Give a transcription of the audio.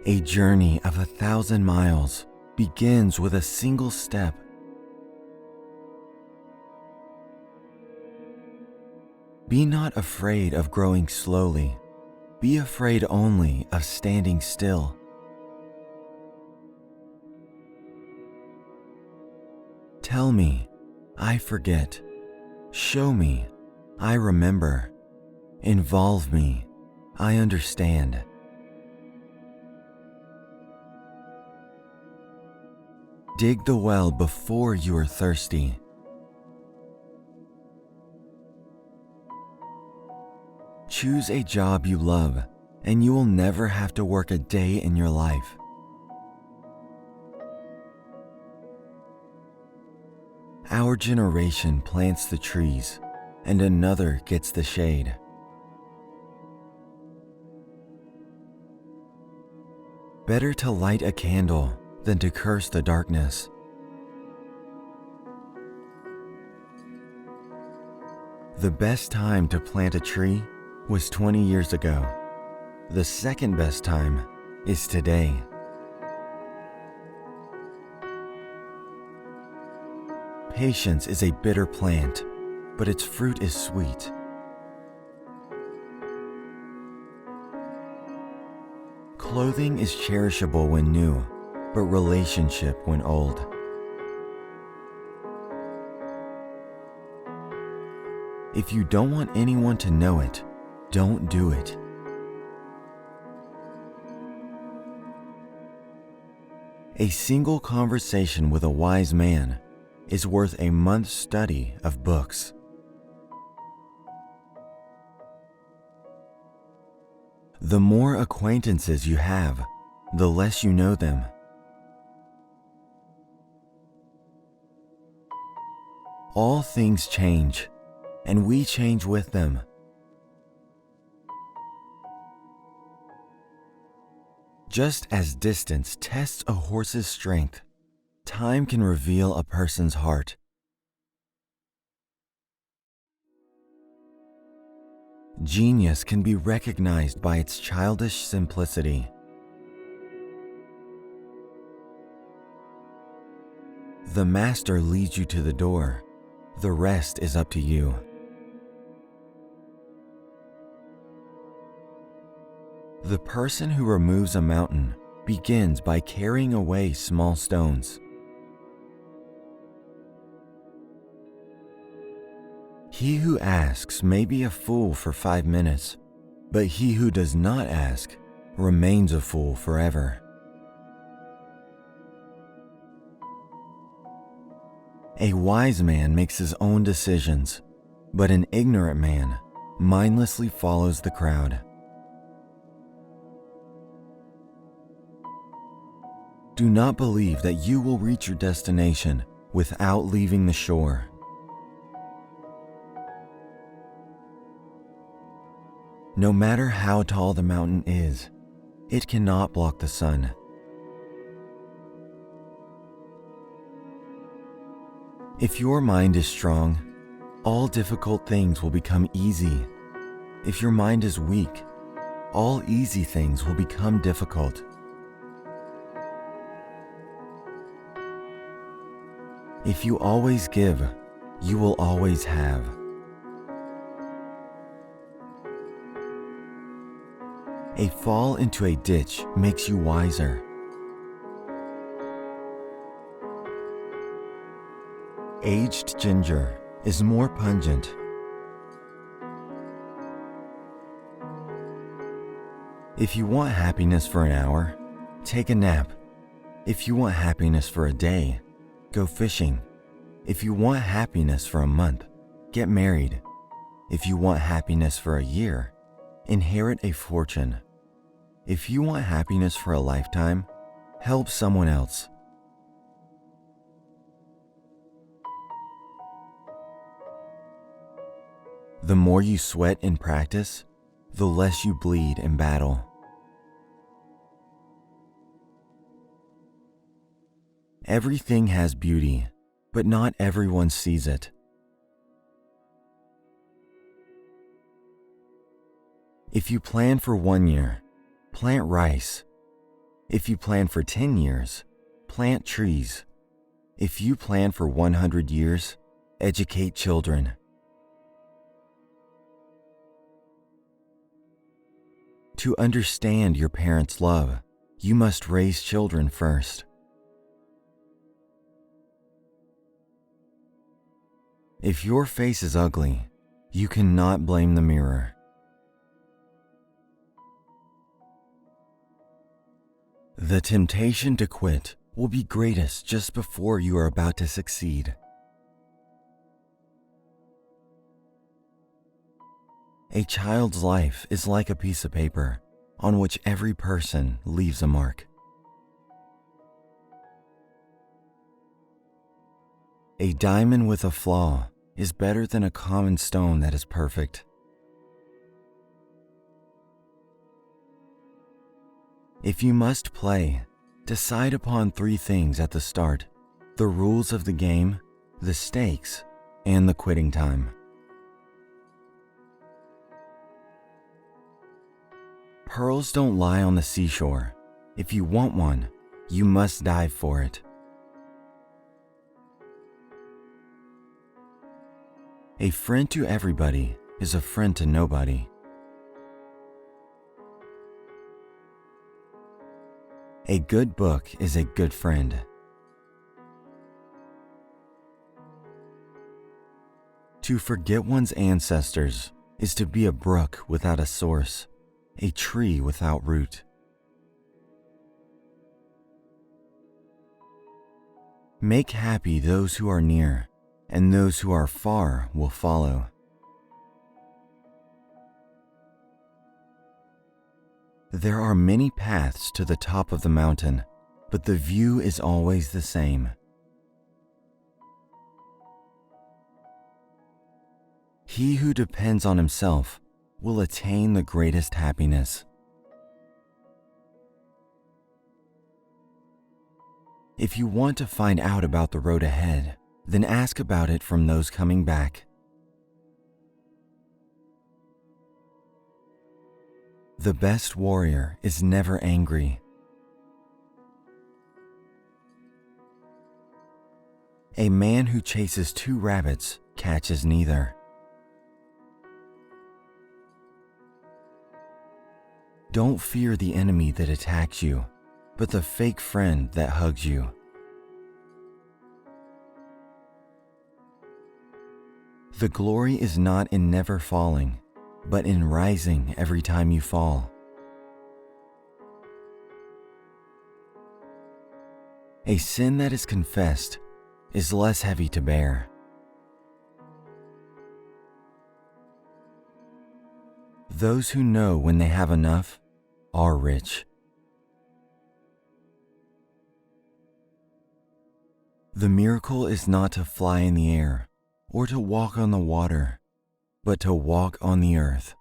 A journey of 1,000 miles begins with a single step. Be not afraid of growing slowly. Be afraid only of standing still. Tell me, I forget. Show me, I remember. Involve me, I understand. Dig the well before you are thirsty. Choose a job you love, and you will never have to work a day in your life. Our generation plants the trees, and another gets the shade. Better to light a candle than to curse the darkness. The best time to plant a tree was 20 years ago. The second best time is today. Patience is a bitter plant, but its fruit is sweet. Clothing is cherishable when new, but relationship when old. If you don't want anyone to know it, don't do it. A single conversation with a wise man is worth a month's study of books. The more acquaintances you have, the less you know them. All things change, and we change with them. Just as distance tests a horse's strength, time can reveal a person's heart. Genius can be recognized by its childish simplicity. The master leads you to the door. The rest is up to you. The person who removes a mountain begins by carrying away small stones. He who asks may be a fool for 5 minutes, but he who does not ask remains a fool forever. A wise man makes his own decisions, but an ignorant man mindlessly follows the crowd. Do not believe that you will reach your destination without leaving the shore. No matter how tall the mountain is, it cannot block the sun. If your mind is strong, all difficult things will become easy. If your mind is weak, all easy things will become difficult. If you always give, you will always have. A fall into a ditch makes you wiser. Aged ginger is more pungent. If you want happiness for an hour, take a nap. If you want happiness for a day, go fishing. If you want happiness for a month, get married. If you want happiness for a year, inherit a fortune. If you want happiness for a lifetime, help someone else. The more you sweat in practice, the less you bleed in battle. Everything has beauty, but not everyone sees it. If you plan for 1 year, plant rice. If you plan for 10 years, plant trees. If you plan for 100 years, educate children. To understand your parents' love, you must raise children first. If your face is ugly, you cannot blame the mirror. The temptation to quit will be greatest just before you are about to succeed. A child's life is like a piece of paper on which every person leaves a mark. A diamond with a flaw is better than a common stone that is perfect. If you must play, decide upon 3 things at the start: the rules of the game, the stakes, and the quitting time. Pearls don't lie on the seashore. If you want one, you must dive for it. A friend to everybody is a friend to nobody. A good book is a good friend. To forget one's ancestors is to be a brook without a source, a tree without root. Make happy those who are near, and those who are far will follow. There are many paths to the top of the mountain, but the view is always the same. He who depends on himself will attain the greatest happiness. If you want to find out about the road ahead, then ask about it from those coming back. The best warrior is never angry. A man who chases 2 rabbits catches neither. Don't fear the enemy that attacks you, but the fake friend that hugs you. The glory is not in never falling, but in rising every time you fall. A sin that is confessed is less heavy to bear. Those who know when they have enough are rich. The miracle is not to fly in the air or to walk on the water, but to walk on the earth.